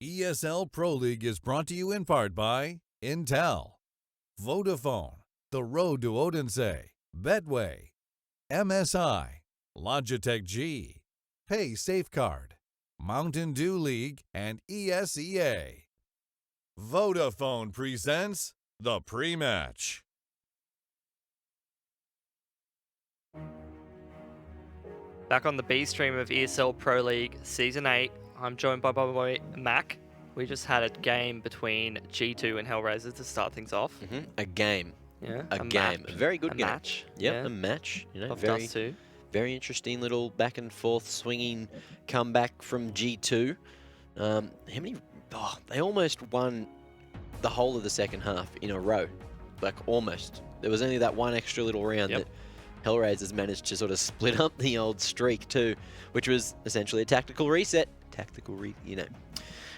ESL Pro League is brought to you in part by Intel, Vodafone, the Road to Odense, Betway, MSI, Logitech G, Pay Safeguard, Mountain Dew League, and ESEA. Vodafone presents the pre-match. Back on the B stream of ESL Pro League Season 8, I'm joined by my boy Mac. We just had a game between G2 and HellRaisers to start things off. A game. Yeah, A game. A very good game. Match. Yep, yeah. a match. You know, Of very, Dust 2. very interesting little back and forth swinging comeback from G2. How many? Oh, they almost won the whole of the second half in a row. Like, almost. There was only that one extra little round that HellRaisers managed to sort of split up the old streak too, which was essentially a tactical reset. You know,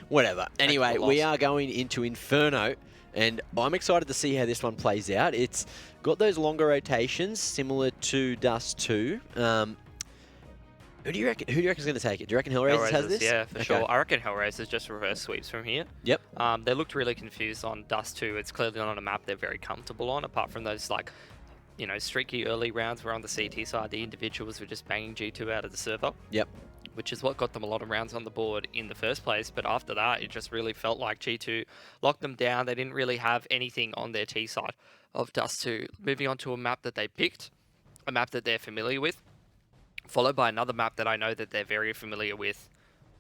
whatever. Anyway, we are going into Inferno, and I'm excited to see how this one plays out. It's got those longer rotations, similar to Dust 2. Who do you reckon is going to take it? Do you reckon HellRaisers has this? Yeah, for sure. I reckon HellRaisers just reverse sweeps from here. Yep. They looked really confused on Dust 2. It's clearly not a map they're very comfortable on, apart from those, like, you know, streaky early rounds where on the CT side, the individuals were just banging G2 out of the server. Yep. Which is what got them a lot of rounds on the board in the first place. But after that, it just really felt like G2 locked them down. They didn't really have anything on their T side of Dust 2. Moving on to a map that they picked, a map that they're familiar with, followed by another map that I know that they're very familiar with.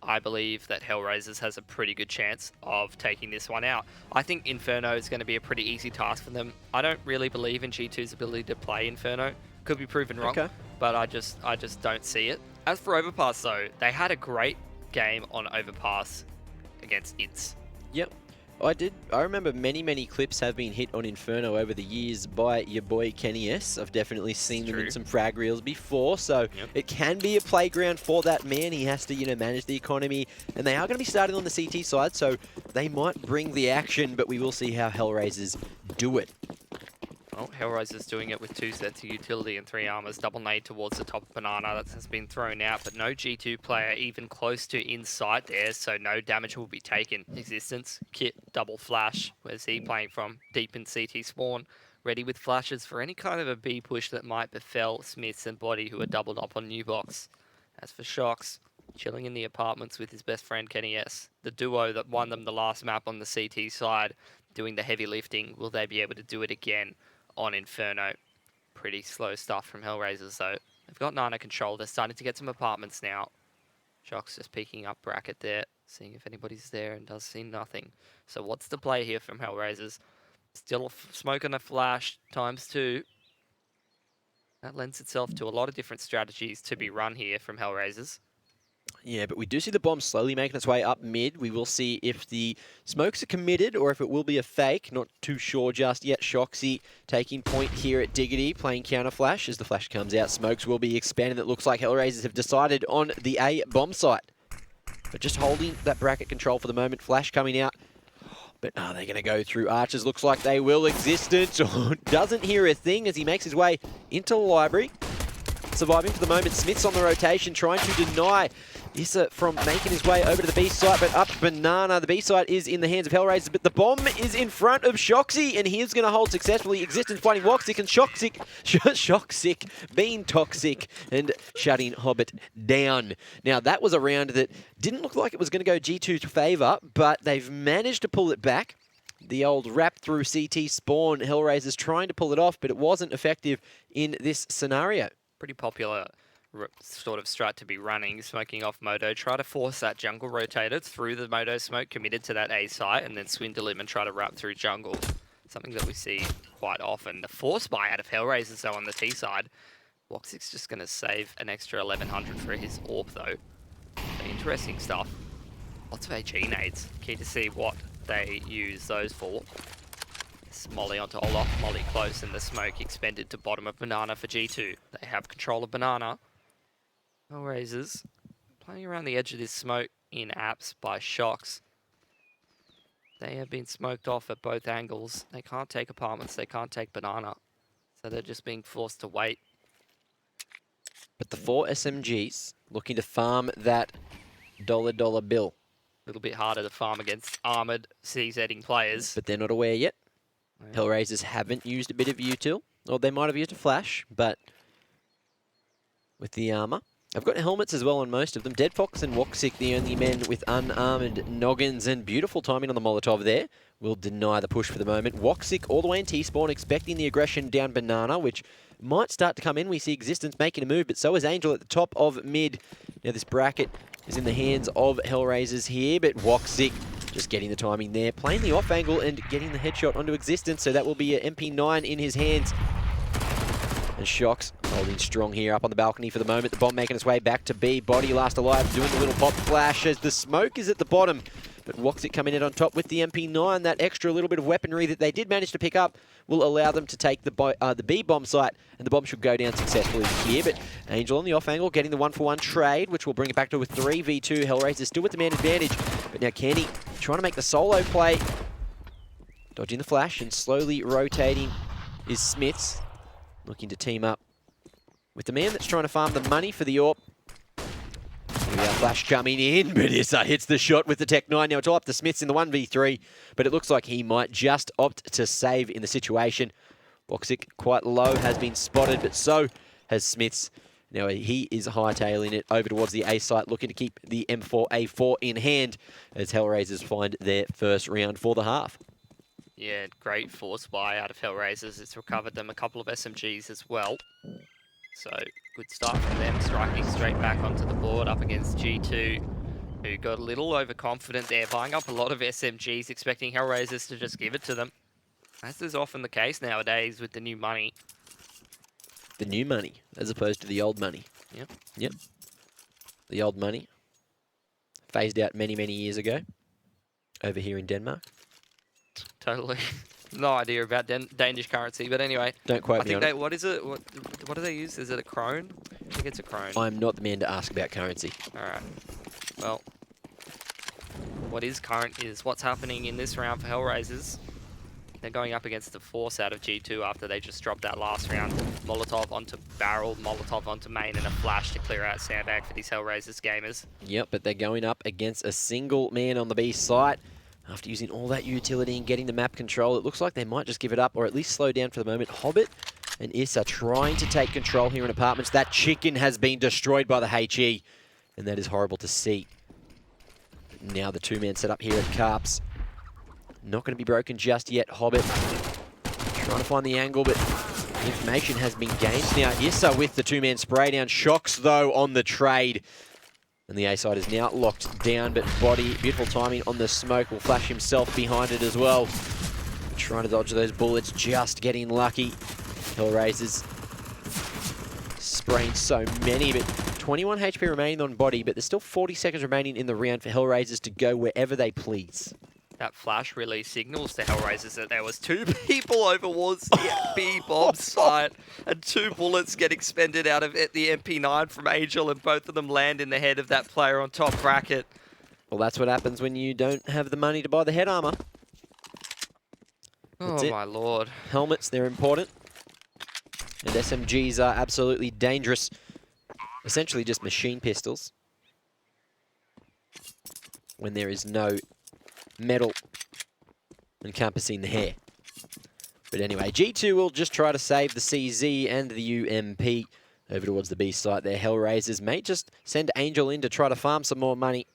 I believe that HellRaisers has a pretty good chance of taking this one out. I think Inferno is going to be a pretty easy task for them. I don't really believe in G2's ability to play Inferno. Could be proven wrong, but I just don't see it. As for Overpass, though, they had a great game on Overpass against IDS. Yep. I remember many clips have been hit on Inferno over the years by your boy Kenny S. I've definitely seen them in some frag reels before, so it can be a playground for that man. He has to, you know, manage the economy, and they are going to be starting on the CT side, so they might bring the action, but we will see how HellRaisers do it. Well, HellRaisers doing it with 2 sets of utility and 3 armors. Double nade towards the top of Banana. That has been thrown out, but no G2 player even close to in sight there, so no damage will be taken. Existence, Kit, double flash. Where's he playing from? Deep in CT spawn. Ready with flashes for any kind of a B push that might befell Smiths and Body, who are doubled up on New Box. As for Shocks, chilling in the apartments with his best friend Kenny S. The duo that won them the last map on the CT side, doing the heavy lifting. Will they be able to do it again on Inferno? Pretty slow stuff from HellRaisers, though. They've got Nana control. They're starting to get some apartments now. Shock's just peeking up bracket there, seeing if anybody's there, and does see nothing. So what's the play here from HellRaisers? Still smoke and a flash ×2. That lends itself to a lot of different strategies to be run here from HellRaisers. Yeah, but we do see the bomb slowly making its way up mid. We will see if the smokes are committed or if it will be a fake. Not too sure just yet. Shoxy taking point here at Diggity, playing counter flash. As the flash comes out, smokes will be expanding. It looks like HellRaisers have decided on the A bomb site. But just holding that bracket control for the moment. Flash coming out. But are they going to go through Archers? Looks like they will. Existence doesn't hear a thing as he makes his way into the library. Surviving for the moment. Smith's on the rotation, trying to deny Issa from making his way over to the B site, but up Banana. The B site is in the hands of HellRaisers, but the bomb is in front of Shoxy, and he's going to hold successfully. Existence fighting Woxic, and Shoxic being toxic and shutting Hobbit down. Now, that was a round that didn't look like it was going to go G2's favour, but they've managed to pull it back. The old wrap through CT spawn, HellRaisers trying to pull it off, but it wasn't effective in this scenario. Pretty popular sort of strat to be running, smoking off Moto, try to force that jungle rotator through the Moto smoke, committed to that A site, and then swindle him and try to wrap through jungle. Something that we see quite often. The force buy out of HellRaisers, though, on the T side. Woxic's just going to save an extra 1100 for his AWP, though. So interesting stuff. Lots of HE nades. Key to see what they use those for. Molly onto Olaf, Molly close, and the smoke expended to bottom of Banana for G2. They have control of Banana. HellRaisers playing around the edge of this smoke in apps by Shocks. They have been smoked off at both angles. They can't take apartments, they can't take Banana. So they're just being forced to wait. But the 4 SMGs looking to farm that dollar bill. little bit harder to farm against armored CZing players. But they're not aware yet. Yeah. HellRaisers haven't used a bit of util. Or they might have used a flash, but with the armor. I've got helmets as well on most of them. Dead Fox and Woxic, the only men with unarmored noggins, and beautiful timing on the Molotov there. Will deny the push for the moment. Woxic all the way in T-spawn, expecting the aggression down Banana, which might start to come in. We see Existence making a move, but so is Angel at the top of mid. Now this bracket is in the hands of HellRaisers here, but Woxic just getting the timing there, playing the off angle and getting the headshot onto Existence, so that will be an MP9 in his hands. And Shocks holding strong here up on the balcony for the moment. The bomb making its way back to B. Body last alive, doing the little pop flash as the smoke is at the bottom. But Woxic coming in on top with the MP9. That extra little bit of weaponry that they did manage to pick up will allow them to take the B bomb site, and the bomb should go down successfully here. But Angel on the off angle, getting the 1-for-1 trade, which will bring it back to a 3v2. HellRaisers still with the man advantage. But now Kenny trying to make the solo play. Dodging the flash and slowly rotating is Smiths. Looking to team up with the man that's trying to farm the money for the AWP. Here we are, flash coming in, but Issa hits the shot with the Tech 9. Now it's all up to Smiths in the 1v3, but it looks like he might just opt to save in the situation. Woxic quite low, has been spotted, but so has Smiths. Now he is hightailing it over towards the A site, looking to keep the M4A4 in hand as HellRaisers find their first round for the half. Yeah, great force buy out of HellRaisers. It's recovered them a couple of SMGs as well. So, good start from them, striking straight back onto the board up against G2, who got a little overconfident there, buying up a lot of SMGs, expecting HellRaisers to just give it to them. As is often the case nowadays with the new money. The new money, as opposed to the old money. Yep. Yep. The old money. Phased out many, many years ago. Over here in Denmark. Totally. No idea about Danish currency, but anyway. Don't quote me on it. What is it? What do they use? Is it a krone? I think it's a krone. I'm not the man to ask about currency. Alright. Well, what is current is what's happening in this round for HellRaisers. They're going up against the force out of G2 after they just dropped that last round. Molotov onto barrel, Molotov onto main, and a flash to clear out sandbag for these HellRaisers gamers. Yep, but they're going up against a single man on the B site. After using all that utility and getting the map control, it looks like they might just give it up or at least slow down for the moment. Hobbit and Issa trying to take control here in apartments. That chicken has been destroyed by the HE, and that is horrible to see. Now the two-man setup here at Carps. Not going to be broken just yet. Hobbit trying to find the angle, but information has been gained. Now Issa with the two-man spray down. Shocks, though, on the trade. And the A side is now locked down, but Body, beautiful timing on the smoke, will flash himself behind it as well. Trying to dodge those bullets, just getting lucky. HellRaisers spraying so many, but 21 HP remaining on Body, but there's still 40 seconds remaining in the round for HellRaisers to go wherever they please. That flash really signals to HellRaisers that there was two people over towards the B bomb site, and 2 bullets get expended out of it, the MP9 from Angel, and both of them land in the head of that player on top bracket. Well, that's what happens when you don't have the money to buy the head armor. That's Oh my lord. Helmets, they're important. And SMGs are absolutely dangerous. Essentially just machine pistols. When there is no metal encompassing the hair. But anyway, G2 will just try to save the CZ and the UMP over towards the B site there. HellRaisers may just send Angel in to try to farm some more money.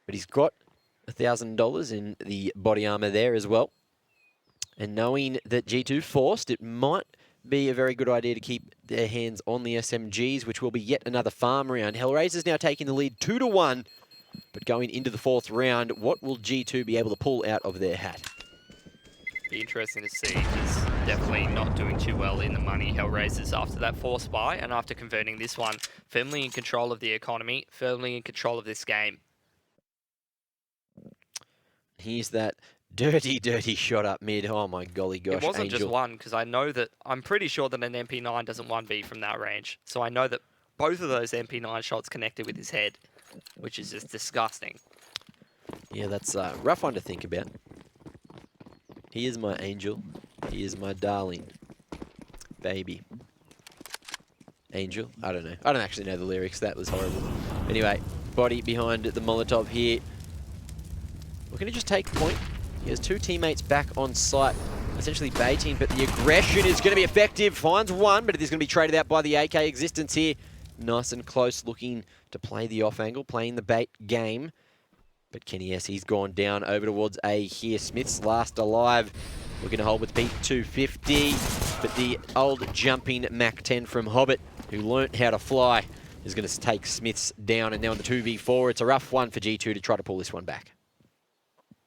But he's got $1,000 in the body armor there as well. And knowing that G2 forced, it might be a very good idea to keep their hands on the SMGs, which will be yet another farm round. HellRaisers now taking the lead 2-1. But going into the 4th round, what will G2 be able to pull out of their hat? Be interesting to see. He's definitely not doing too well in the money. HellRaisers after that force buy and after converting this one, firmly in control of the economy, firmly in control of this game. Here's that dirty, dirty shot up mid. Oh my golly gosh, It wasn't Angel. just one, because I'm pretty sure that an MP9 doesn't 1B from that range. So I know that both of those MP9 shots connected with his head, which is just disgusting. Yeah, that's a rough one to think about. He is my angel. He is my darling baby. Angel? I don't know. I don't actually know the lyrics. That was horrible. Anyway, body behind the Molotov here. We're going to just take point. He has 2 teammates back on site, essentially baiting, but the aggression is going to be effective. Finds one, but it is going to be traded out by the AK Existence here. Nice and close, looking to play the off angle, playing the bait game. But Kenny S, he's gone down over towards A here. Smith's last alive. We're going to hold with Pete 250, but the old jumping Mac 10 from Hobbit, who learnt how to fly, is going to take Smiths down. And now in the 2v4, it's a rough one for G2 to try to pull this one back.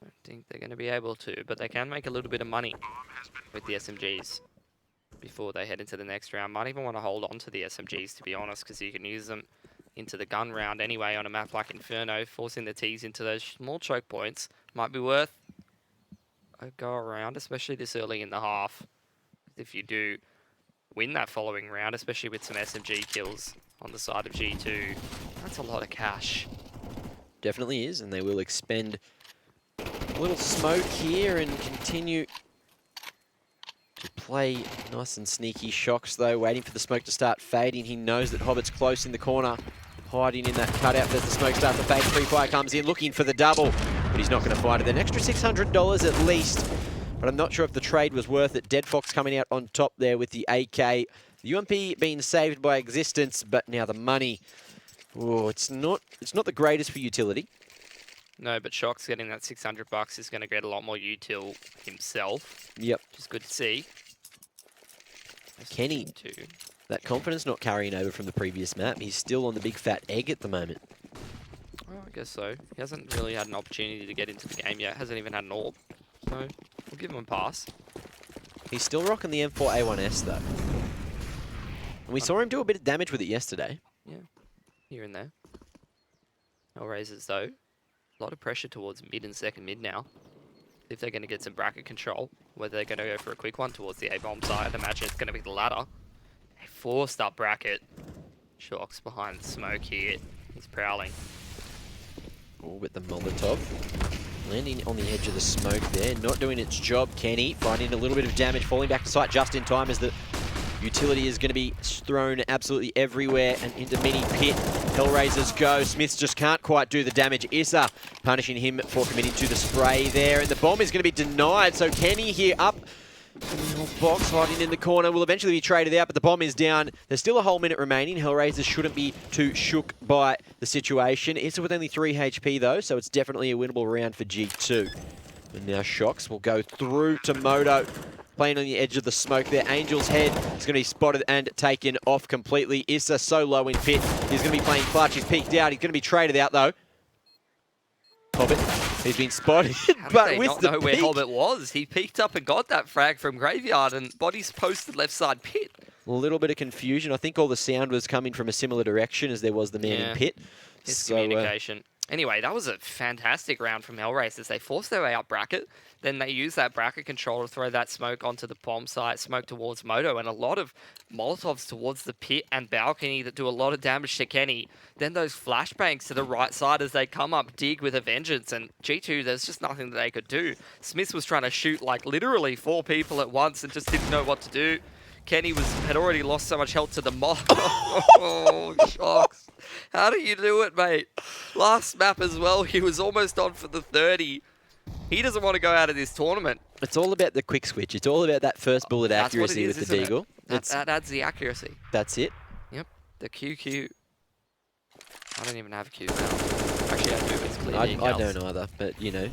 I don't think they're going to be able to, but they can make a little bit of money with the SMGs before they head into the next round. Might even want to hold on to the SMGs, to be honest, because you can use them into the gun round anyway on a map like Inferno. Forcing the Ts into those small choke points might be worth a go around, especially this early in the half. If you do win that following round, especially with some SMG kills on the side of G2, that's a lot of cash. Definitely is, and they will expend a little smoke here and continue to play nice and sneaky. Shocks, though, waiting for the smoke to start fading. He knows that Hobbit's close in the corner, hiding in that cutout as the smoke starts to fade. Free Fire comes in, looking for the double, but he's not going to find it. An extra $600 at least, but I'm not sure if the trade was worth it. Dead Fox coming out on top there with the AK. The UMP being saved by Existence, but now the money. Oh, it's not the greatest for utility. No, but Shock's getting that $600 is going to get a lot more util himself. Yep. Which is good to see. Kenny, that confidence not carrying over from the previous map. He's still on the big fat egg at the moment. Well, I guess so. He hasn't really had an opportunity to get into the game yet. Hasn't even had an AWP. So we'll give him a pass. He's still rocking the M4A1S though. And we saw him do a bit of damage with it yesterday. Yeah, here and there. HellRaisers though. A lot of pressure towards mid and second mid now. If they're going to get some bracket control, whether they're going to go for a quick one towards the A-bomb side, I'd imagine it's going to be the latter. A forced up bracket. Shocks behind the smoke here. He's prowling. Oh, with the Molotov. Landing on the edge of the smoke there. Not doing its job, Kenny. Finding a little bit of damage, falling back to site just in time as the utility is going to be thrown absolutely everywhere and into mini pit. HellRaisers go. Smiths just can't quite do the damage. Issa punishing him for committing to the spray there. And the bomb is going to be denied. So Kenny here up in the little box, hiding in the corner, will eventually be traded out, but the bomb is down. There's still a whole minute remaining. HellRaisers shouldn't be too shook by the situation. Issa with only 3 HP though, so it's definitely a winnable round for G2. And now Shocks will go through to Moto. Playing on the edge of the smoke there. Angel's head is going to be spotted and taken off completely. Issa so low in pit. He's going to be playing clutch. He's peeked out. He's going to be traded out though. Hobbit, he's been spotted. How did they not know where Hobbit was? He peeked up and got that frag from Graveyard and body's posted left side pit. A little bit of confusion. I think all the sound was coming from a similar direction as there was the man in pit. Miscommunication. Anyway, that was a fantastic round from HellRaisers. They forced their way up bracket. Then they used that bracket control to throw that smoke onto the bomb site, smoke towards Moto, and a lot of Molotovs towards the pit and balcony that do a lot of damage to Kenny. Then those flashbangs to the right side as they come up, dig with a vengeance. And G2, there's just nothing that they could do. Smith was trying to shoot like literally 4 people at once and just didn't know what to do. Kenny had already lost so much health to the mob. Oh, Shocks. How do you do it, mate? Last map as well, he was almost on for the 30. He doesn't want to go out of this tournament. It's all about the quick switch. It's all about that first bullet accuracy with the Deagle. That adds the accuracy. That's it. Yep. The QQ. I don't even have Q now. Actually, I do. It's clear decals. I don't either, but you know.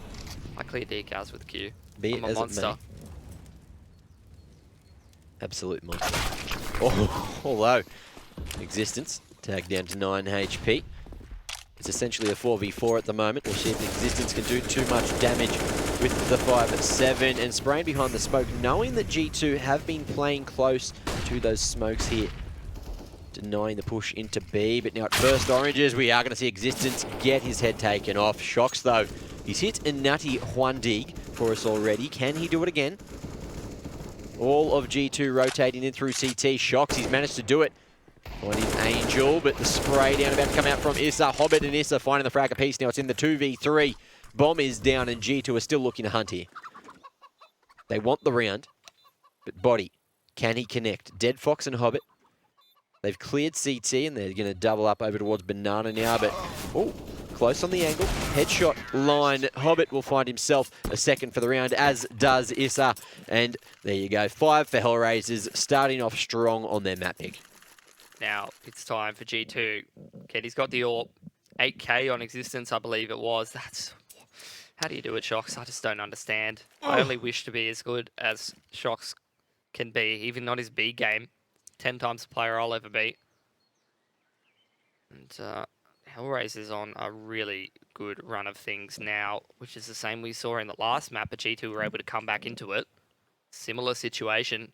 I clear decals with Q. Be I'm a monster. Absolute monster. Oh, although Existence tagged down to 9 HP. It's essentially a 4v4 at the moment. We'll see if Existence can do too much damage with the 5-7 and spraying behind the smoke, knowing that G2 have been playing close to those smokes here. Denying the push into B, but now at first oranges, we are going to see Existence get his head taken off. Shocks though. He's hit a nutty Juan Dig for us already. Can he do it again? All of G2 rotating in through CT. Shocks, he's managed to do it. Finding Angel, but the spray down about to come out from Issa. Hobbit and Issa finding the frag apiece. Now it's in the 2v3. Bomb is down and G2 are still looking to hunt here. They want the round, but Body, can he connect? Dead Fox and Hobbit They've cleared CT and they're going to double up over towards Banana now, but oh, close on the angle. Headshot line. Hobbit will find himself a second for the round, as does Issa. And there you go. 5 for HellRaisers, starting off strong on their map pick. Now it's time for G2. Kenny's got the AWP. 8K on existence, I believe it was. How do you do it, Shox? I just don't understand. I only wish to be as good as Shox can be, even not his B game. 10 times the player I'll ever be. And HellRaisers on a really good run of things now, which is the same we saw in the last map, but G2 were able to come back into it. Similar situation.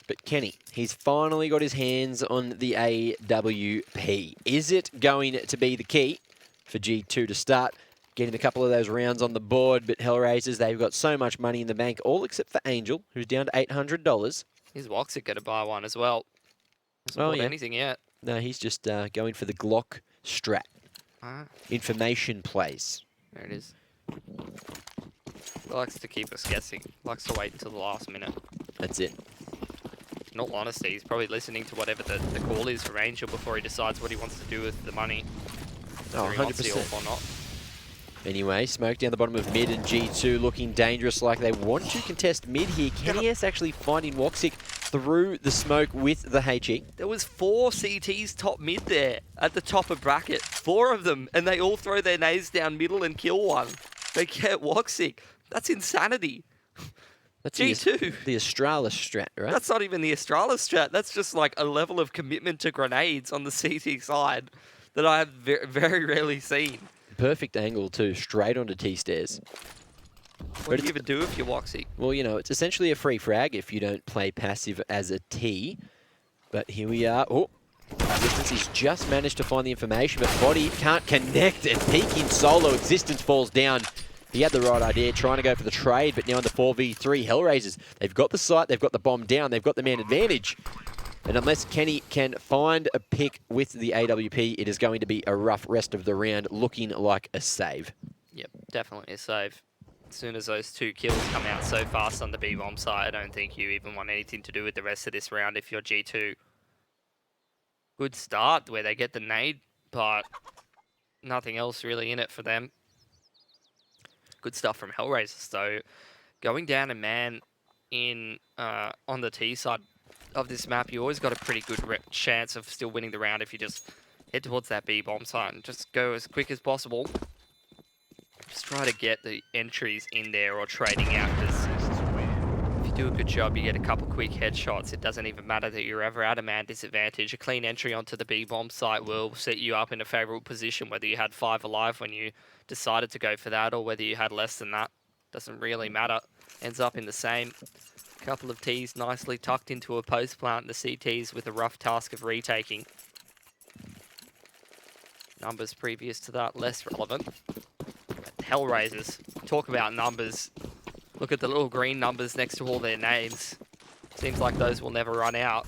But Kenny, he's finally got his hands on the AWP. Is it going to be the key for G2 to start getting a couple of those rounds on the board? But HellRaisers, they've got so much money in the bank, all except for Angel, who's down to $800. Is Woxic going to buy one as well? Hasn't bought anything yet. No, he's just going for the Glock strat. Information plays. There it is. He likes to keep us guessing. Likes to wait until the last minute. That's it. In all honesty, he's probably listening to whatever the call is from Angel before he decides what he wants to do with the money. Oh, 100%. Or not. Anyway, smoke down the bottom of mid, and G2 looking dangerous, like they want to contest mid here. Kenny S actually finding Woxic through the smoke with the HE. There was 4 CTs top mid there at the top of bracket. 4 of them, and they all throw their nades down middle and kill one. They get Woxic. That's insanity. That's G2. The Astralis strat, right? That's not even the Astralis strat. That's just like a level of commitment to grenades on the CT side that I have very rarely seen. Perfect angle too, straight onto T-stairs. What do you even do if you're Woxic? Well, you know, it's essentially a free frag if you don't play passive as a T. But here we are. Oh, Existence, he's just managed to find the information, but Body can't connect it. Peeking solo, Existence falls down. He had the right idea, trying to go for the trade, but now in the 4v3, HellRaisers, they've got the site, they've got the bomb down, they've got the man advantage. And unless Kenny can find a pick with the AWP, it is going to be a rough rest of the round, looking like a save. Yep, definitely a save. As soon as those 2 kills come out so fast on the B-bomb side, I don't think you even want anything to do with the rest of this round if you're G2. Good start where they get the nade, but nothing else really in it for them. Good stuff from HellRaisers, though. Going down a man in on the T side of this map, you always got a pretty good chance of still winning the round if you just head towards that B-bomb site and just go as quick as possible. Just try to get the entries in there or trading out, because if you do a good job, you get a couple quick headshots. It doesn't even matter that you're ever at a man disadvantage. A clean entry onto the B-bomb site will set you up in a favorable position, whether you had 5 alive when you decided to go for that or whether you had less than that. Doesn't really matter. Ends up in the same. Couple of Ts nicely tucked into a post plant. The CTs with a rough task of retaking. Numbers previous to that, less relevant. HellRaisers, talk about numbers. Look at the little green numbers next to all their names. Seems like those will never run out.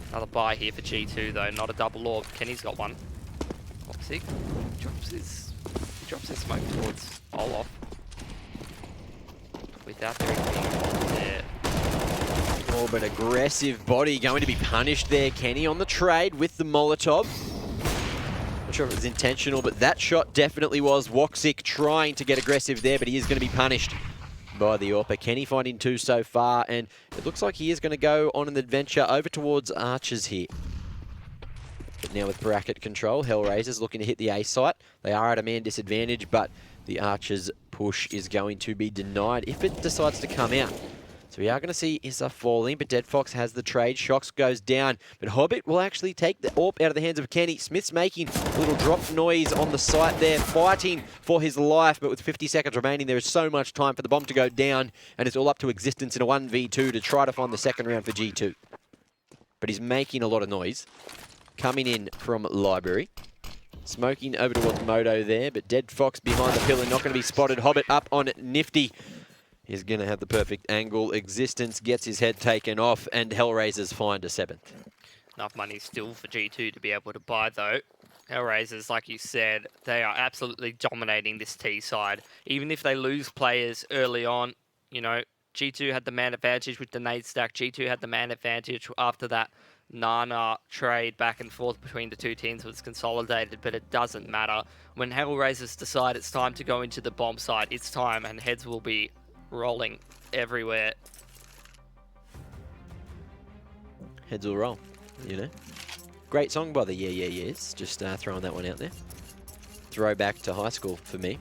Another buy here for G2 though, not a double orb. Kenny's got one. Woxic drops his smoke towards Olaf. Without there being there. Oh, but aggressive Body going to be punished there. Kenny on the trade with the Molotov. Not sure if it was intentional, but that shot definitely was. Woxic trying to get aggressive there, but he is going to be punished by the AWP. Kenny finding 2 so far, and it looks like he is going to go on an adventure over towards Archers here. But now with bracket control, HellRaisers looking to hit the A site. They are at a man disadvantage, but the Archers push is going to be denied if it decides to come out. So we are going to see Issa falling, but Dead Fox has the trade. Shox goes down, but Hobbit will actually take the AWP out of the hands of Kenny. Smith's making a little drop noise on the site there, fighting for his life, but with 50 seconds remaining, there is so much time for the bomb to go down, and it's all up to Existence in a 1v2 to try to find the second round for G2. But he's making a lot of noise. Coming in from Library. Smoking over towards Moto there, but Dead Fox behind the pillar, not going to be spotted. Hobbit up on Nifty. He's going to have the perfect angle. Existence gets his head taken off, and HellRaisers find a 7th. Enough money still for G2 to be able to buy, though. HellRaisers, like you said, they are absolutely dominating this T side. Even if they lose players early on, you know, G2 had the man advantage with the nade stack. G2 had the man advantage after that Nana trade back and forth between the two teams was consolidated, but it doesn't matter. When HellRaisers decide it's time to go into the bomb site, it's time, and heads will be rolling everywhere. Heads will roll, you know. Great song by the Yeah Yeah Yeahs. Just throwing that one out there. Throwback to high school for me.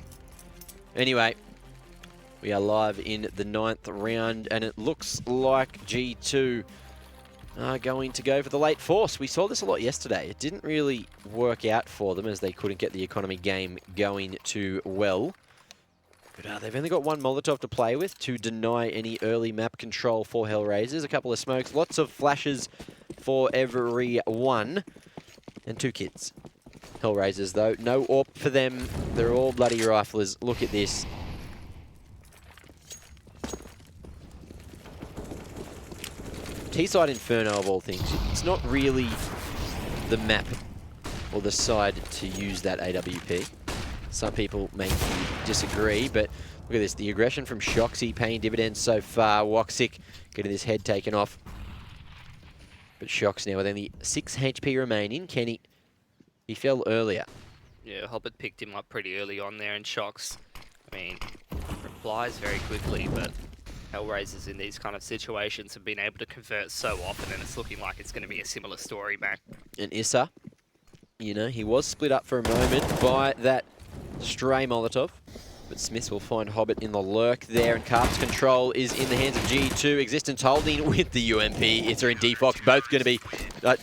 Anyway, we are live in the 9th round, and it looks like G2 are going to go for the late force. We saw this a lot yesterday. It didn't really work out for them as they couldn't get the economy game going too well. But they've only got one Molotov to play with to deny any early map control for HellRaisers. A couple of smokes, lots of flashes for everyone, and 2 kids. HellRaisers, though, no AWP for them. They're all bloody riflers. Look at this. T-side Inferno, of all things. It's not really the map or the side to use that AWP. Some people may disagree, but look at this. The aggression from Shoxy paying dividends so far. Woxic getting his head taken off. But Shox now with only 6 HP remaining. Kenny, he fell earlier. Yeah, Hobbit picked him up pretty early on there, and Shox, I mean, replies very quickly, but HellRaisers in these kind of situations have been able to convert so often, and it's looking like it's going to be a similar story, man. And Issa, you know, he was split up for a moment by that stray Molotov, but Smiths will find Hobbit in the lurk there, and Carp's control is in the hands of G2. Existence holding with the UMP. Issa and D-Fox both going to be,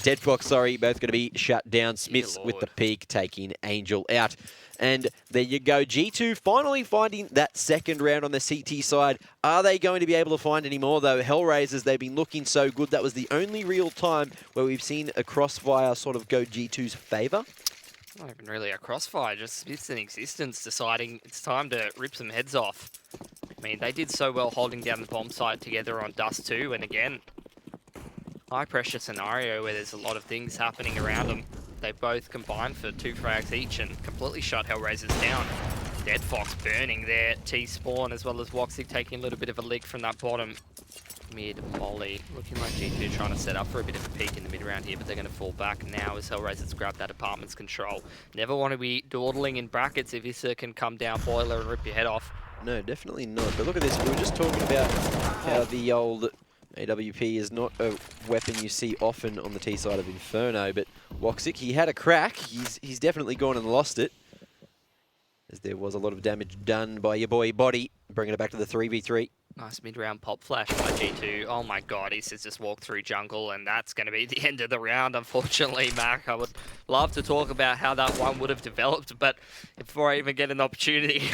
Dead Fox, sorry, both going to be shut down. Smiths with the peak taking Angel out. And there you go. G2 finally finding that second round on the CT side. Are they going to be able to find any more, though? HellRaisers, they've been looking so good. That was the only real time where we've seen a crossfire sort of go G2's favour. Not even really a crossfire, just Smiths in Existence deciding it's time to rip some heads off. I mean, they did so well holding down the bomb site together on Dust 2, and again, high pressure scenario where there's a lot of things happening around them. They both combined for 2 frags each and completely shut HellRaisers down. Dead Fox burning there, T-Spawn as well as Woxic taking a little bit of a lick from that bottom mid molly. Looking like G2 trying to set up for a bit of a peak in the mid round here, but they're going to fall back now as HellRaisers grab that apartment's control. Never want to be dawdling in brackets if Issa can come down boiler and rip your head off. No, definitely not. But look at this. We were just talking about how the old AWP is not a weapon you see often on the T side of Inferno, but Woxic, he had a crack. He's definitely gone and lost it, as there was a lot of damage done by your boy Body, bringing it back to the 3v3. Nice mid-round pop flash by G2. Oh my god, he's just walked through jungle, and that's going to be the end of the round, unfortunately, Mac. I would love to talk about how that one would have developed, but before I even get an opportunity...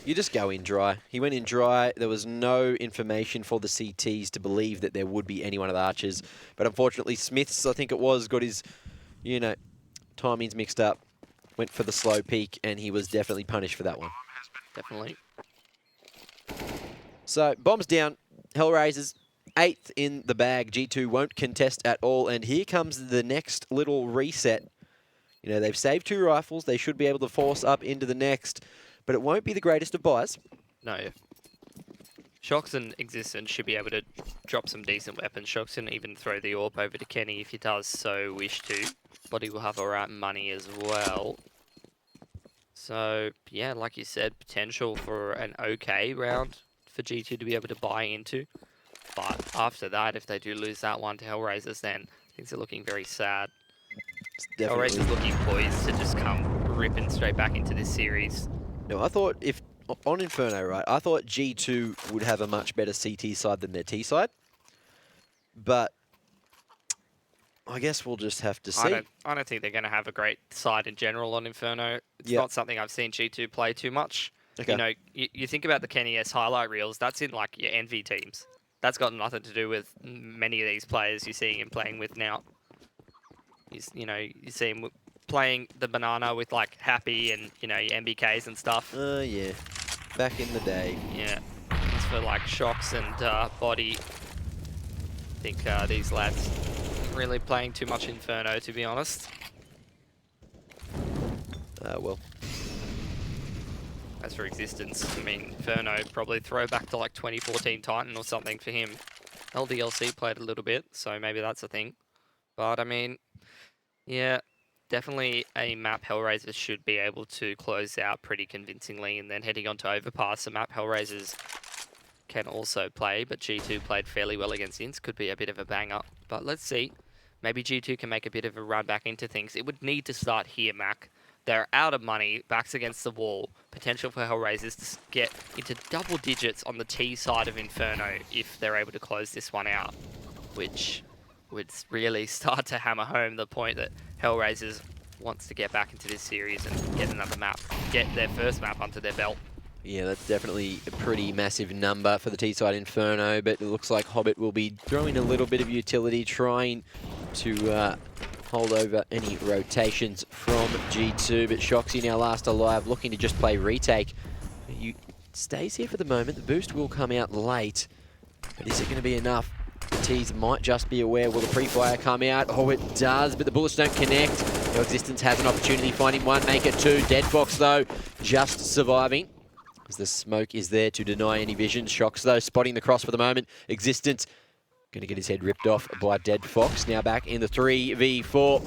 You just go in dry. He went in dry. There was no information for the CTs to believe that there would be any one of the archers. But unfortunately, Smiths, I think it was, got his, you know, timings mixed up. Went for the slow peak, and he was definitely punished for that one. Definitely. So, bombs down. HellRaisers, 8th in the bag. G2 won't contest at all. And here comes the next little reset. You know, they've saved 2 rifles. They should be able to force up into the next. But it won't be the greatest of buys. No. Shox and Existence should be able to drop some decent weapons. Shox can even throw the AWP over to Kenny if he does so wish to. Body will have alright money as well. So, yeah, like you said, potential for an okay round for G2 to be able to buy into. But after that, if they do lose that one to HellRaisers, then things are looking very sad. HellRaisers looking poised to just come ripping straight back into this series. No, I thought if on Inferno, right, I thought G2 would have a much better CT side than their T side. But I guess we'll just have to see. I don't think they're going to have a great side in general on Inferno. It's not something I've seen G2 play too much. Okay. You know, you think about the Kenny S highlight reels, that's in like your Envy teams. That's got nothing to do with many of these players you're seeing him playing with now. You know, you see him playing the banana with like Happy and, you know, your MBKs and stuff. Yeah. Back in the day. Yeah. As for like Shox and Body, I think these lads really playing too much Inferno, to be honest. Well. As for Existence, I mean, Inferno, probably throw back to like 2014 Titan or something for him. LDLC played a little bit, so maybe that's a thing. But I mean, yeah, definitely a map HellRaisers should be able to close out pretty convincingly. And then heading on to Overpass, a map HellRaisers can also play, but G2 played fairly well against Ints. Could be a bit of a banger, but let's see. Maybe G2 can make a bit of a run back into things. It would need to start here, Mac. They're out of money, backs against the wall. Potential for HellRaisers to get into double digits on the T side of Inferno if they're able to close this one out, which would really start to hammer home the point that HellRaisers wants to get back into this series and get another map, get their first map under their belt. Yeah, that's definitely a pretty massive number for the T-side Inferno, but it looks like Hobbit will be throwing a little bit of utility, trying to hold over any rotations from G2, but Shoxy now last alive, looking to just play retake. He stays here for the moment. The boost will come out late, but is it going to be enough? The T's might just be aware. Will the pre-fire come out? Oh, it does, but the bullets don't connect. No Existence has an opportunity, finding one, make it two. Dead Fox, though, just surviving, as the smoke is there to deny any vision. Shox, though, spotting the cross for the moment. Existence going to get his head ripped off by Dead Fox. Now back in the 3v4.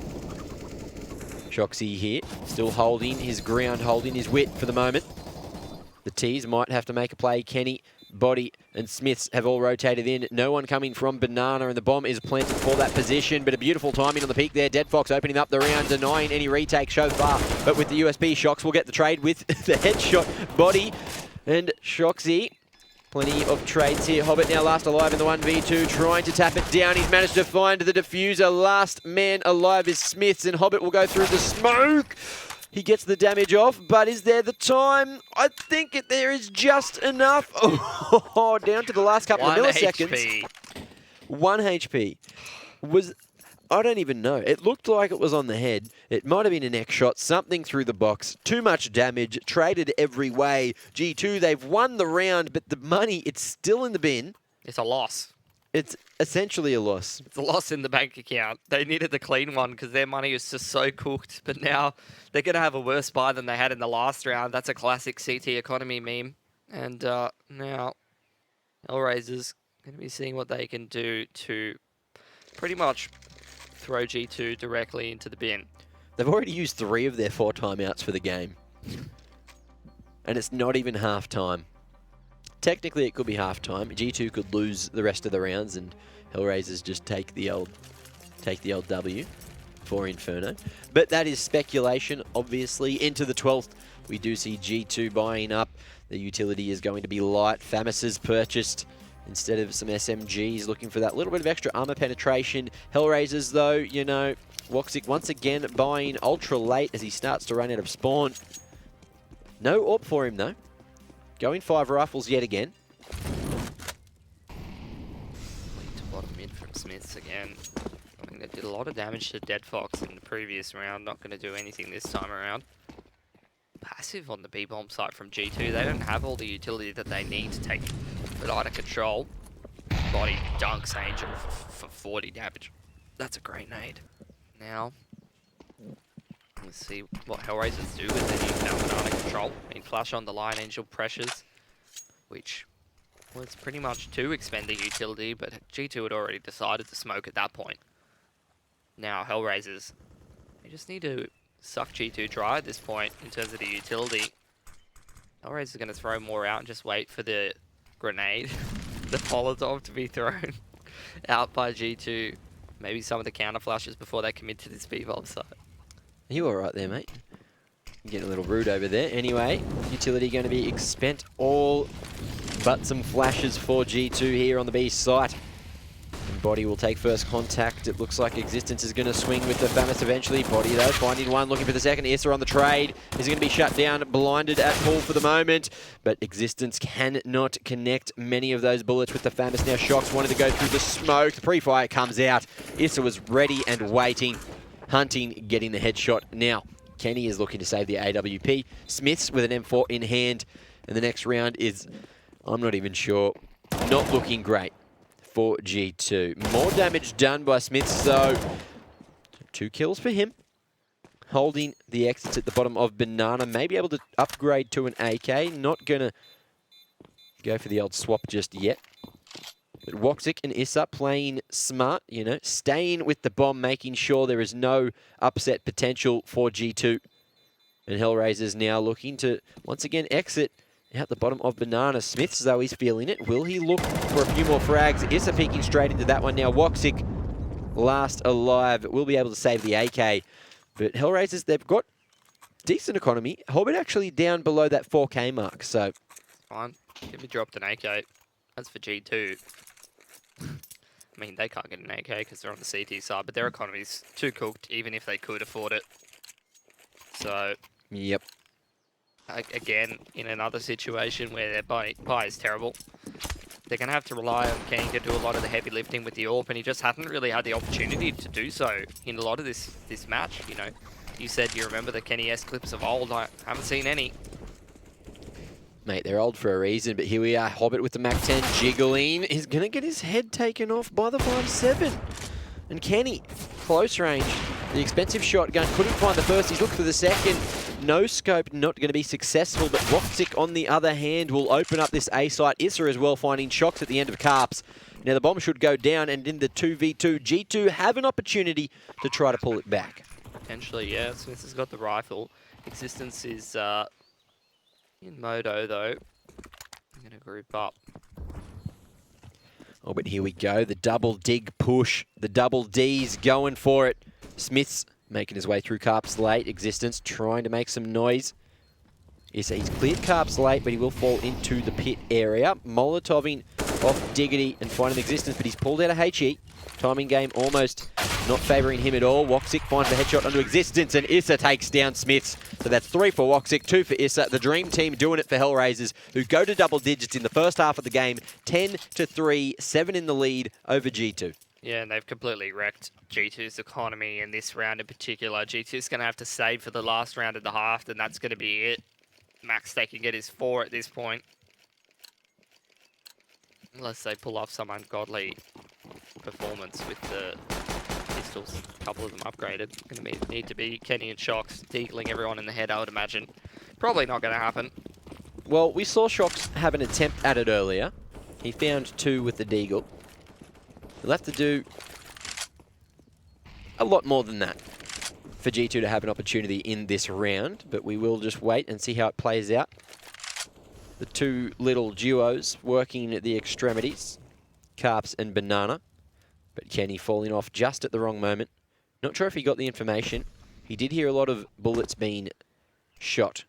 Shoxy here, still holding his ground, holding his wit for the moment. The T's might have to make a play. Kenny, Body, and Smiths have all rotated in. No one coming from Banana, and the bomb is planted for that position, but a beautiful timing on the peak there. Dead Fox opening up the round, denying any retake so far, but with the USB, Shox will get the trade with the headshot. Body and Shoxy. Plenty of trades here. Hobbit now last alive in the 1v2, trying to tap it down. He's managed to find the diffuser. Last man alive is Smiths, and Hobbit will go through the smoke. He gets the damage off, but is there the time? I think there is just enough. Oh, down to the last couple of milliseconds. 1 HP. I don't even know. It looked like it was on the head. It might have been a neck shot, something through the box. Too much damage, traded every way. G2, they've won the round, but the money, it's still in the bin. It's a loss. It's essentially a loss. It's a loss in the bank account. They needed the clean one because their money was just so cooked. But now they're going to have a worse buy than they had in the last round. That's a classic CT economy meme. And now HellRaisers going to be seeing what they can do to pretty much throw G2 directly into the bin. They've already used 3 of their 4 timeouts for the game. And it's not even half time. Technically, it could be half time. G2 could lose the rest of the rounds, and HellRaisers just take the old W for Inferno. But that is speculation, obviously. Into the 12th, we do see G2 buying up. The utility is going to be light. Famis is purchased instead of some SMGs, looking for that little bit of extra armor penetration. HellRaisers, though, you know, Woxic once again buying ultra late as he starts to run out of spawn. No AWP for him, though. Going 5 rifles yet again. Lead to bottom mid from Smiths again. I mean, they did a lot of damage to Dead Fox in the previous round. Not going to do anything this time around. Passive on the B-bomb site from G2. They don't have all the utility that they need to take it out of control. Body dunks Angel for 40 damage. That's a great nade. Now, let's see what HellRaisers do with their newfound banana control. I mean, flash on the line, Angel pressures, which was pretty much to expend the utility, but G2 had already decided to smoke at that point. Now, HellRaisers, they just need to suck G2 dry at this point in terms of the utility. HellRaisers are going to throw more out and just wait for the grenade, the Molotov to be thrown out by G2. Maybe some of the counter flashes before they commit to this B-bomb site. You all right there, mate? Getting a little rude over there. Anyway, utility going to be expent all but some flashes for G2 here on the B site. And Body will take first contact. It looks like Existence is going to swing with the Famis eventually. Body, though, finding one, looking for the second. Issa on the trade. Is going to be shut down, blinded at full for the moment. But Existence cannot connect many of those bullets with the Famis. Now Shox wanted to go through the smoke. The pre-fire comes out. Issa was ready and waiting. Hunting, getting the headshot. Now, Kenny is looking to save the AWP. Smiths with an M4 in hand. And the next round is, I'm not even sure, not looking great for G2. More damage done by Smiths, so 2 kills for him. holding the exits at the bottom of Banana. Maybe able to upgrade to an AK. Not going to go for the old swap just yet. But Woxic and Issa playing smart, you know, staying with the bomb, making sure there is no upset potential for G2. And HellRaisers now looking to, once again, exit out the bottom of Banana. Smiths, though, he's feeling it. Will he look for a few more frags? Issa peeking straight into that one now. Woxic, last alive, will be able to save the AK. But HellRaisers, they've got decent economy. Hobbit actually down below that 4K mark, so... Fine. Give me dropped an AK. As for G2, I mean, they can't get an AK because they're on the CT side, but their economy's too cooked, even if they could afford it. So... Yep. Again, in another situation where their buy is terrible, they're going to have to rely on Kenny to do a lot of the heavy lifting with the AWP, and he just hasn't really had the opportunity to do so in a lot of this match. You know, you said you remember the Kenny S clips of old. I haven't seen any. Mate, they're old for a reason, but here we are. Hobbit with the MAC-10 jiggling. He's going to get his head taken off by the 5-7. And Kenny, close range. The expensive shotgun, couldn't find the first. He's looked for the second. No scope, not going to be successful. But Woxic, on the other hand, will open up this A site. Issa as well, finding shocks at the end of Carps. Now the bomb should go down, and in the 2v2, G2 have an opportunity to try to pull it back. Potentially, yeah. Smith has got the rifle. Existence is in Moto, though. I'm going to group up. Oh, but here we go. The double dig push. The double D's going for it. Smith's making his way through Carp's late. Existence trying to make some noise. He's cleared Carp's late, but he will fall into the pit area. Molotoving off Diggity and finding Existence, but he's pulled out a HE. Timing game almost not favouring him at all. Woxic finds the headshot onto Existence, and Issa takes down Smiths. So that's 3 for Woxic, 2 for Issa. The dream team doing it for HellRaisers, who go to double digits in the first half of the game. 10-3, 7 in the lead over G2. Yeah, and they've completely wrecked G2's economy in this round in particular. G2's going to have to save for the last round of the half, and that's going to be it. Max they can get is 4 at this point. Unless they pull off some ungodly performance with the pistols. A couple of them upgraded. Going to need to be Kenny and Shocks deagling everyone in the head, I would imagine. Probably not going to happen. Well, we saw Shocks have an attempt at it earlier. He found 2 with the deagle. He'll have to do a lot more than that for G2 to have an opportunity in this round, but we will just wait and see how it plays out. The 2 little duos working at the extremities, Carps and Banana, but Kenny falling off just at the wrong moment. Not sure if he got the information. He did hear a lot of bullets being shot,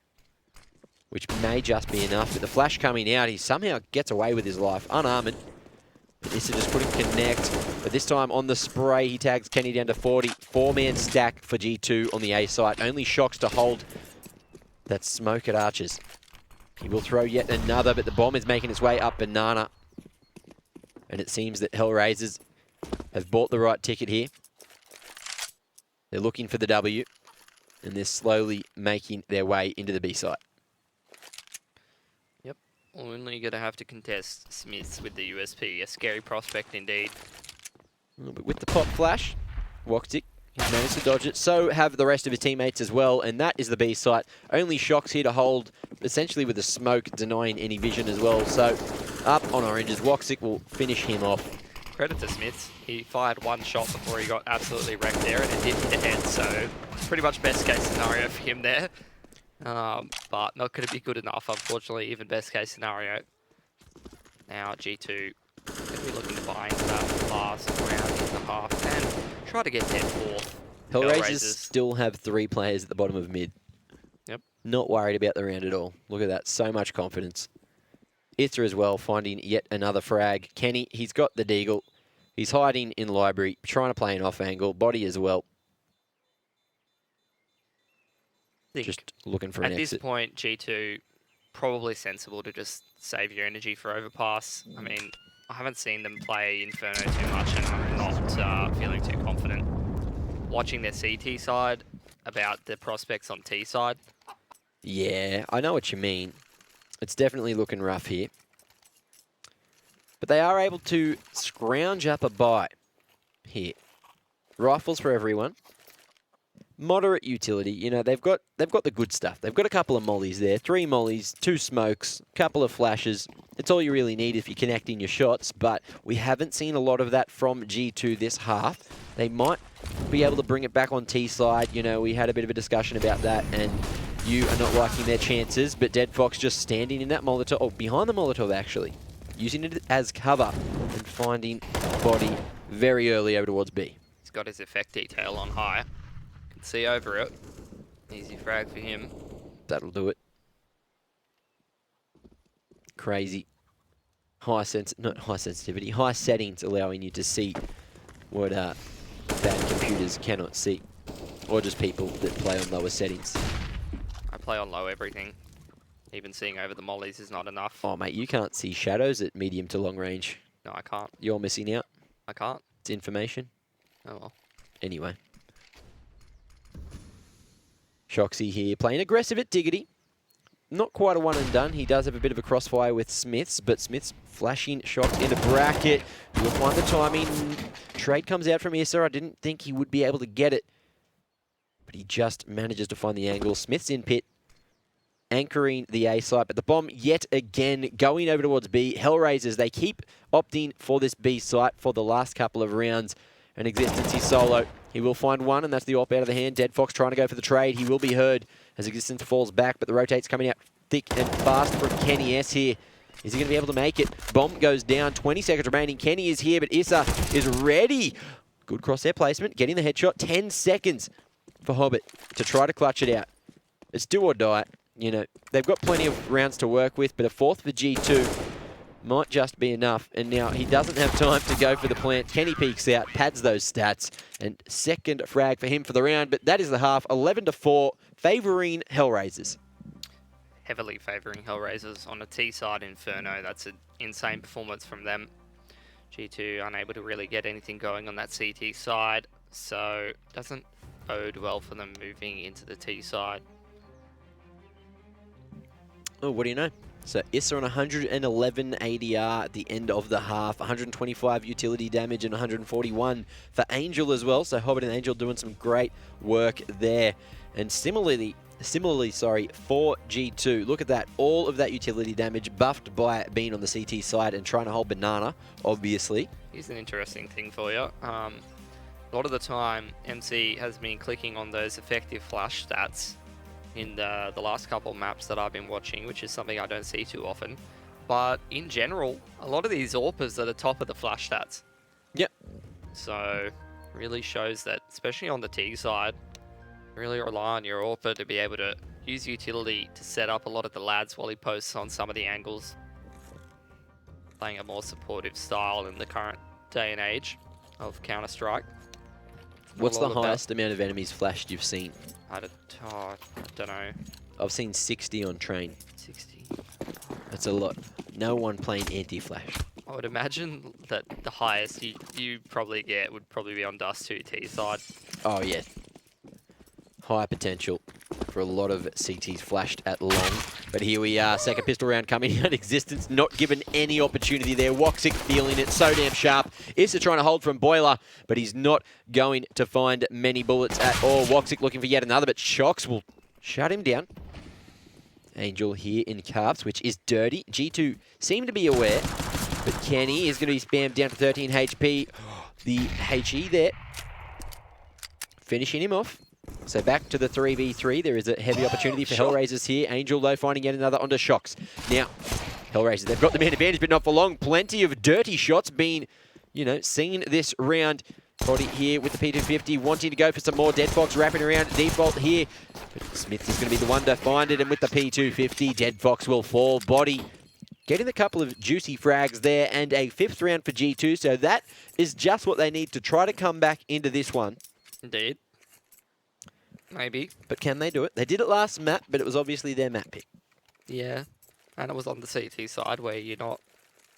which may just be enough, but the flash coming out, he somehow gets away with his life, unarmored. Issa just couldn't connect, but this time on the spray, he tags Kenny down to 40. 4-man stack for G2 on the A site. Only Shocks to hold that smoke at Archers. He will throw yet another, but the bomb is making its way up Banana. And it seems that HellRaisers have bought the right ticket here. They're looking for the W, and they're slowly making their way into the B site. Only going to have to contest Smiths with the USP. A scary prospect indeed. But with the pop flash, Woxic, he's managed to dodge it. So have the rest of his teammates as well. And that is the B site. Only Shocks here to hold, essentially with the smoke, denying any vision as well. So up on oranges, Woxic will finish him off. Credit to Smiths. He fired 1 shot before he got absolutely wrecked there, and it did hit the head. So pretty much best case scenario for him there. But not going to be good enough, unfortunately, even best case scenario. Now G2 going to be looking to buy into that last round in the half and try to get 10-4. HellRaisers still have 3 players at the bottom of mid. Yep. Not worried about the round at all. Look at that, so much confidence. Ither as well, finding yet another frag. Kenny, he's got the deagle. He's hiding in library, trying to play an off angle. Body as well. Just looking for an exit. At this point, G2, probably sensible to just save your energy for overpass. I mean, I haven't seen them play Inferno too much, and I'm not feeling too confident. Watching their CT side about the prospects on T side. Yeah, I know what you mean. It's definitely looking rough here. But they are able to scrounge up a buy here. Rifles for everyone. moderate utility. You know, they've got the good stuff. They've got a couple of mollies there, 3 mollies, 2 smokes, couple of flashes. It's all you really need if you're connecting your shots, but we haven't seen a lot of that from G2 this half. They might be able to bring it back on T side. You know, we had a bit of a discussion about that, and you are not liking their chances, but Dead Fox just standing in that Molotov, or behind the Molotov actually, using it as cover and finding body very early over towards B. He's got his effect detail on high. Can see over it. Easy frag for him. That'll do it. Crazy. Not high sensitivity, high settings allowing you to see what bad computers cannot see. Or just people that play on lower settings. I play on low everything. Even seeing over the mollies is not enough. Oh mate, you can't see shadows at medium to long range. No, I can't. You're missing out. I can't. It's information. Oh well. Anyway. Shoxy here, playing aggressive at Diggity. Not quite a one and done. He does have a bit of a crossfire with Smiths, but Smiths flashing shot in the bracket. We'll find the timing. Trade comes out from Issa. I didn't think he would be able to get it, but he just manages to find the angle. Smiths in pit, anchoring the A site, but the bomb yet again going over towards B. HellRaisers, they keep opting for this B site for the last couple of rounds. And Existence, he's solo. He will find one, and that's the op out of the hand. Dead Fox trying to go for the trade. He will be heard as Existence falls back, but the rotate's coming out thick and fast from Kenny S here. Is he going to be able to make it? Bomb goes down, 20 seconds remaining. Kenny is here, but Issa is ready. Good crosshair placement, getting the headshot. 10 seconds for Hobbit to try to clutch it out. It's do or die. You know, they've got plenty of rounds to work with, but a 4th for G2 might just be enough. And now he doesn't have time to go for the plant. Kenny peeks out, pads those stats, and second frag for him for the round. But that is the half, 11-4, favouring HellRaisers. Heavily favouring HellRaisers on the T side. Inferno, that's an insane performance from them. G2 unable to really get anything going on that CT side, so doesn't bode well for them moving into the T side. Oh, what do you know? So Issa on 111 ADR at the end of the half, 125 utility damage and 141 for Angel as well. So Hobbit and Angel doing some great work there. And similarly, for G2, look at that. All of that utility damage buffed by being on the CT side and trying to hold Banana, obviously. Here's an interesting thing for you. A lot of the time, MC has been clicking on those effective flash stats in the last couple of maps that I've been watching, which is something I don't see too often. But in general, a lot of these AWPers are the top of the flash stats. Yep. So really shows that, especially on the T side, really rely on your AWPer to be able to use utility to set up a lot of the lads while he posts on some of the angles. Playing a more supportive style in the current day and age of Counter-Strike. What's the highest amount of enemies flashed you've seen? I don't know. I've seen 60 on train. 60. That's a lot. No one playing anti-flash. I would imagine that the highest you probably get would probably be on Dust 2 T side. Oh, yeah. High potential for a lot of CTs flashed at long. But here we are, second pistol round coming out. Existence not given any opportunity there. Woxic feeling it so damn sharp. Issa trying to hold from Boiler, but he's not going to find many bullets at all. Woxic looking for yet another, but Shox will shut him down. Angel here in Carps, which is dirty. G2 seem to be aware, but Kenny is going to be spammed down to 13 HP. The HE there, finishing him off. So back to the 3v3. There is a heavy opportunity for HellRaisers here. Angel, though, finding yet another onto Shox. Now, HellRaisers, they've got the man advantage, but not for long. Plenty of dirty shots being, you know, seen this round. Body here with the P250, wanting to go for some more. Dead Fox wrapping around default here. But Smith is going to be the one to find it, and with the P250, Dead Fox will fall. Body getting a couple of juicy frags there, and a 5th round for G2. So that is just what they need to try to come back into this one. Indeed. Maybe. But can they do it? They did it last map, but it was obviously their map pick. Yeah. And it was on the CT side where you're not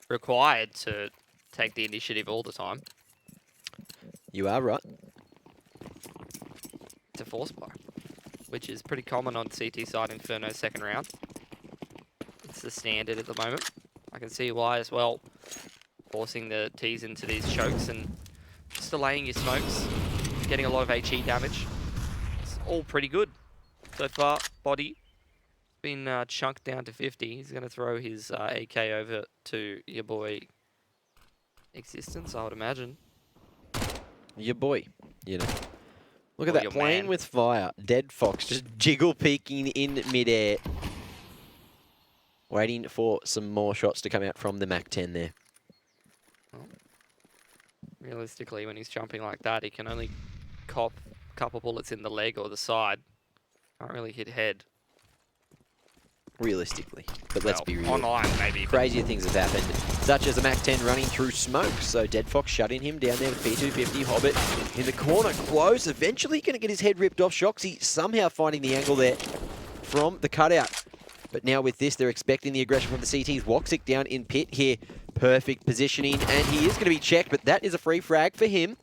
required to take the initiative all the time. You are right. To force buy, which is pretty common on CT side Inferno second round. It's the standard at the moment. I can see why as well. Forcing the T's into these chokes and just delaying your smokes. Getting a lot of HE damage. all pretty good so far. Body been chunked down to 50. He's going to throw his AK over to your boy Existence, I would imagine. Your boy, you know. Look at Or that, your playing man. with fire. Dead Fox just jiggle peeking in midair. Waiting for some more shots to come out from the MAC-10 there. Well, realistically, when he's jumping like that, he can only cop a couple bullets in the leg or the side. Can't really hit head. Realistically. But let's Well, be real. online, maybe. But Crazier things have happened, such as a MAC-10 running through smoke. So Dead Fox shutting him down there with P250. Hobbit in the corner, close. Eventually going to get his head ripped off. Shoxy somehow finding the angle there from the cutout. But now with this, they're expecting the aggression from the CTs. Woxic down in pit here. Perfect positioning, and he is going to be checked, but that is a free frag for him.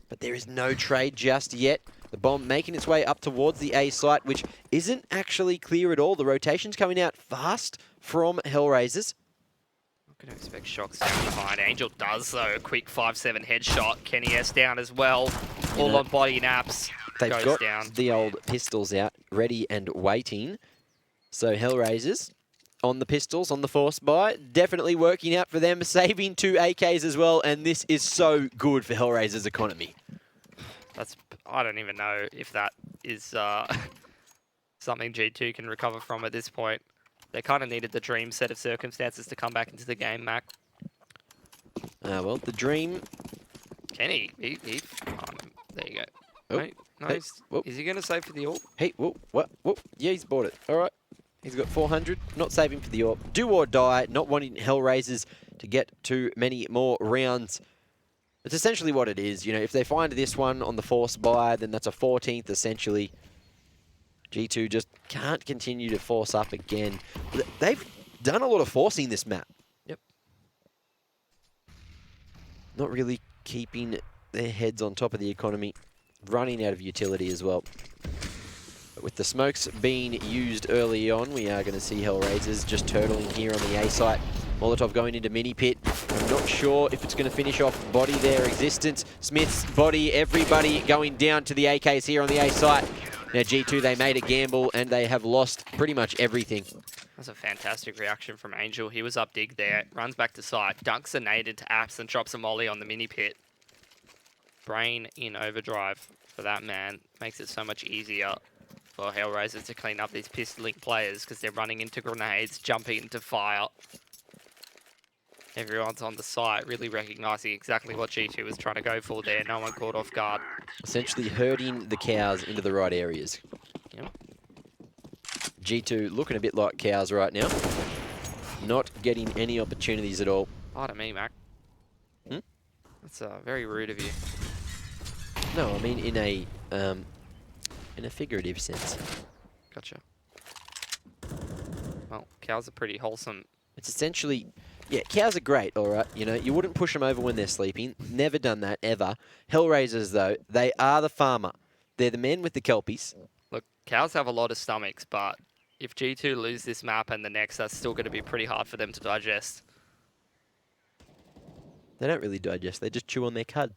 But there is no trade just yet. The bomb making its way up towards the A site, which isn't actually clear at all. The rotation's coming out fast from HellRaisers. I'm going to expect Shox down behind. Angel does, though. A quick 5-7 headshot. Kenny S down as well. All on body naps. They've Goes got down. the old pistols out, ready and waiting. So HellRaisers on the pistols, on the force buy. Definitely working out for them, saving 2 AKs as well. And this is so good for HellRaisers' economy. I don't even know if that is something G2 can recover from at this point. They kind of needed the dream set of circumstances to come back into the game, Mac. Well, the dream... Kenny, there you go. Oh, No, hey, whoa. is he going to save for the AWP? Hey, whoa, what? Whoa. Yeah, he's bought it. All right. He's got 400. Not saving for the AWP. Do or die. Not wanting HellRaisers to get too many more rounds. It's essentially what it is. You know, if they find this one on the force buy, then that's a 14th essentially. G2 just can't continue to force up again. They've done a lot of forcing this map. Yep. Not really keeping their heads on top of the economy. Running out of utility as well. But with the smokes being used early on, we are going to see HellRaisers just turtling here on the A site. Molotov going into mini pit. I'm not sure if it's going to finish off body there. Existence, Smith's body, everybody going down to the AKs here on the A site. Now G2, they made a gamble and they have lost pretty much everything. That's a fantastic reaction from Angel. He was up dig there, runs back to site, dunks a nade into apps and drops a molly on the mini pit. Brain in overdrive for that man. Makes it so much easier for HellRaisers to clean up these pistoling players because they're running into grenades, jumping into fire. Everyone's on the site, really recognizing exactly what G2 was trying to go for there. No one caught off guard. Essentially herding the cows into the right areas. Yep. G2 looking a bit like cows right now. Not getting any opportunities at all. Pardon me, Mac. Hmm? That's very rude of you. No, I mean in a figurative sense. Gotcha. Well, cows are pretty wholesome. It's essentially, yeah, cows are great, all right. You know, you wouldn't push them over when they're sleeping. Never done that, ever. HellRaisers, though, they are the farmer. They're the men with the kelpies. Look, cows have a lot of stomachs, but if G2 lose this map and the next, that's still going to be pretty hard for them to digest. They don't really digest. They just chew on their cud.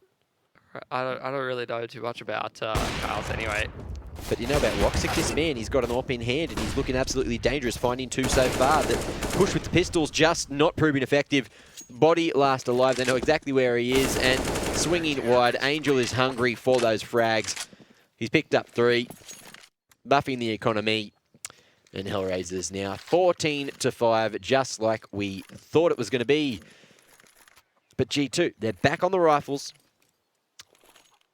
I don't really know too much about cows anyway. But you know about Woxic, this man, he's got an AWP in hand and he's looking absolutely dangerous, finding 2 so far. That push with the pistols just not proving effective. Body last alive, they know exactly where he is, and swinging wide. Angel is hungry for those frags. He's picked up 3, buffing the economy. And HellRaisers now 14-5, just like we thought it was going to be. But G2, they're back on the rifles.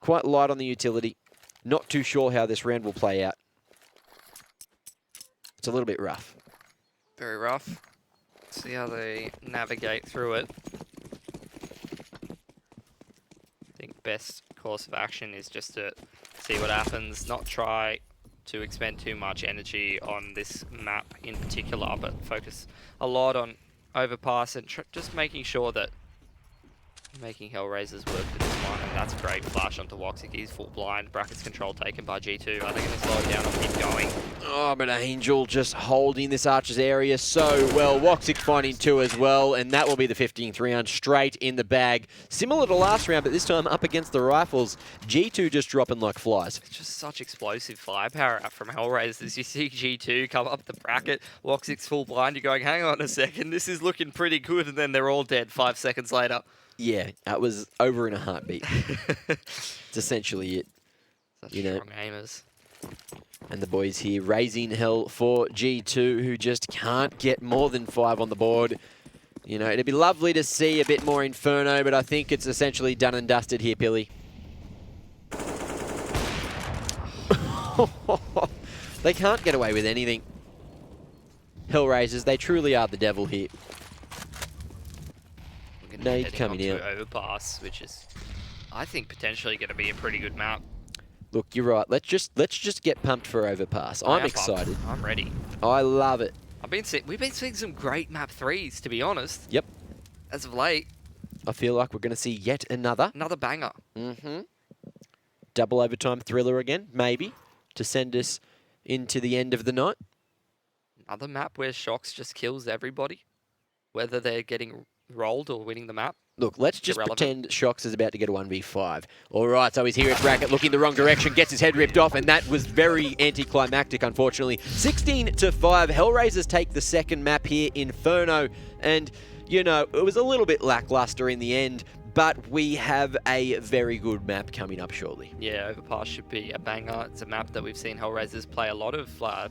Quite light on the utility. Not too sure how this round will play out. It's a little bit rough. Very rough. See how they navigate through it. I think best course of action is just to see what happens, not try to expend too much energy on this map in particular, but focus a lot on overpass and just making sure that making HellRaisers work at this point. one, and that's great. Flash onto Woxic. He's full blind. Brackets control taken by G2. Are they going to slow it down or keep going? Oh, but Angel just holding this Archer's area so well. Woxic finding 2 as well, and that will be the 15th round straight in the bag. Similar to last round, but this time up against the Rifles. G2 just dropping like flies. It's just such explosive firepower out from HellRaisers. You see G2 come up the bracket. Woxic's full blind. You're going, hang on a second. This is looking pretty good, and then they're all dead 5 seconds later. Yeah, that was over in a heartbeat. It's essentially it. Such you know. strong aimers. And the boys here raising hell for G2, who just can't get more than 5 on the board. You know, it'd be lovely to see a bit more Inferno, but I think it's essentially done and dusted here, Pilly. They can't get away with anything. HellRaisers, they truly are the devil here. Nade coming out. Overpass, which is, I think, potentially going to be a pretty good map. Look, you're right. Let's just get pumped for Overpass. I'm excited. I'm ready. I love it. We've been seeing some great map 3s, to be honest. Yep. As of late. I feel like we're going to see yet another banger. Double overtime thriller again, maybe, to send us into the end of the night. Another map where Shox just kills everybody, whether they're getting rolled or winning the map. Look, let's just pretend Shox is about to get a 1v5. All right, so he's here at bracket, looking the wrong direction, gets his head ripped off, and that was very anticlimactic, unfortunately. 16-5, HellRaisers take the second map here, Inferno, and, you know, it was a little bit lackluster in the end, but we have a very good map coming up shortly. Yeah, Overpass should be a banger. It's a map that we've seen HellRaisers play a lot of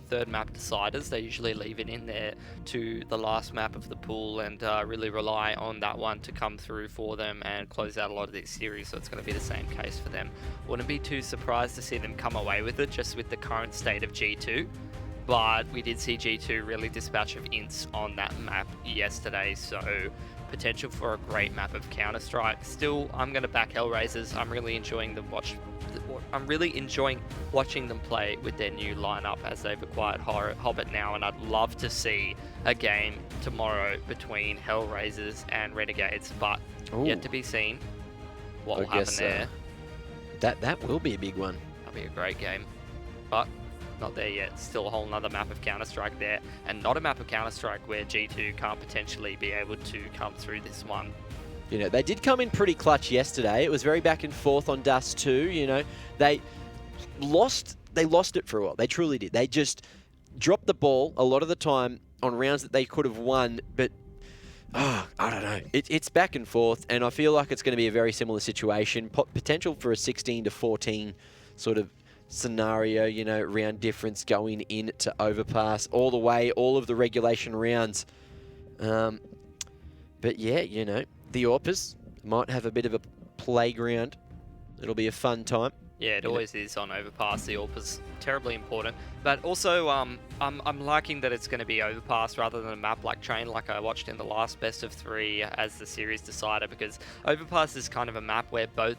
third map deciders. They usually leave it in there to the last map of the pool and really rely on that one to come through for them and close out a lot of this series, so it's going to be the same case for them. Wouldn't be too surprised to see them come away with it just with the current state of G2. But we did see G2 really dispatch of ints on that map yesterday, so potential for a great map of Counter-Strike. Still, I'm going to back HellRaisers. I'm really enjoying watching them play with their new lineup as they've acquired Hobbit now, and I'd love to see a game tomorrow between HellRaisers and Renegades, but yet to be seen what will happen there. That will be a big one. That'll be a great game, but not there yet. Still a whole nother map of Counter-Strike there, and not a map of Counter-Strike where G2 can't potentially be able to come through this one. You know, they did come in pretty clutch yesterday. It was very back and forth on Dust 2, you know. They lost it for a while. They truly did. They just dropped the ball a lot of the time on rounds that they could have won, but I don't know. It's back and forth, and I feel like it's going to be a very similar situation. Potential for a 16-14 sort of scenario, you know, round difference going in to Overpass all the way, all of the regulation rounds. But yeah, you know, the Orpers might have a bit of a playground. It'll be a fun time. Yeah, it always is on Overpass. The Orpers terribly important, but also I'm liking that it's going to be Overpass rather than a map like Train, like I watched in the last best of 3 as the series decider, because Overpass is kind of a map where both,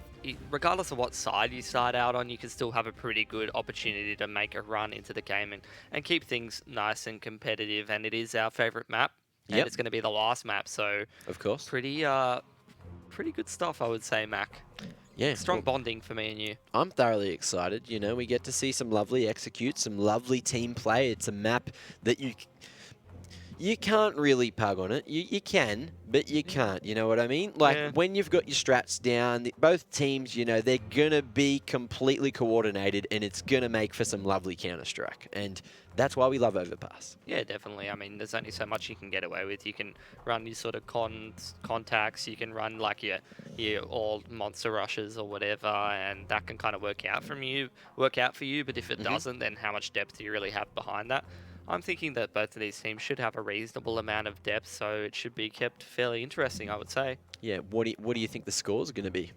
regardless of what side you start out on, you can still have a pretty good opportunity to make a run into the game and keep things nice and competitive. And it is our favorite map, and it's going to be the last map, so of course, pretty good stuff, I would say, Mac. Yeah, strong bonding for me and you. I'm thoroughly excited. You know, we get to see some lovely executes, some lovely team play. It's a map that you can't really pug on it. You can, but you can't. You know what I mean? Like, when you've got your strats down, both teams, you know, they're going to be completely coordinated, and it's going to make for some lovely Counter-Strike. And that's why we love Overpass. Yeah, definitely. I mean, there's only so much you can get away with. You can run your sort of contacts. You can run like your all monster rushes or whatever, and that can kind of work out for you. But if it doesn't, then how much depth do you really have behind that? I'm thinking that both of these teams should have a reasonable amount of depth, so it should be kept fairly interesting, I would say. Yeah. What do you think the scores are going to be?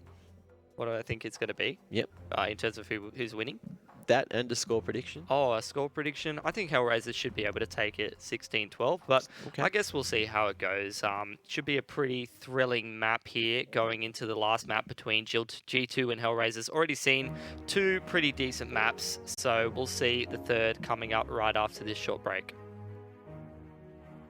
What do I think it's going to be? Yep. In terms of who's winning? That and a score prediction. Oh, a score prediction. I think HellRaisers should be able to take it 16-12, but I guess we'll see how it goes. Should be a pretty thrilling map here going into the last map between G2 and HellRaisers. Already seen 2 pretty decent maps, so we'll see the third coming up right after this short break.